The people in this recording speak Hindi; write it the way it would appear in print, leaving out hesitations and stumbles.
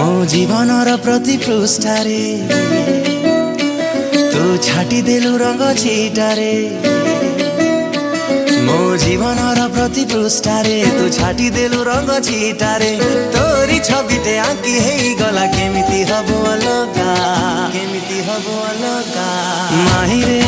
मो जीवनर प्रति पृष्ठारे तू छाटी देलु रंग छिटारे। मो जीवनर प्रति पृष्ठारे तू छाटी देलु रंग छिटारे। तोरी छबिटे आंकी हेई गला केमिति हबो अलगा, केमिति हबो अलगा। माहिरे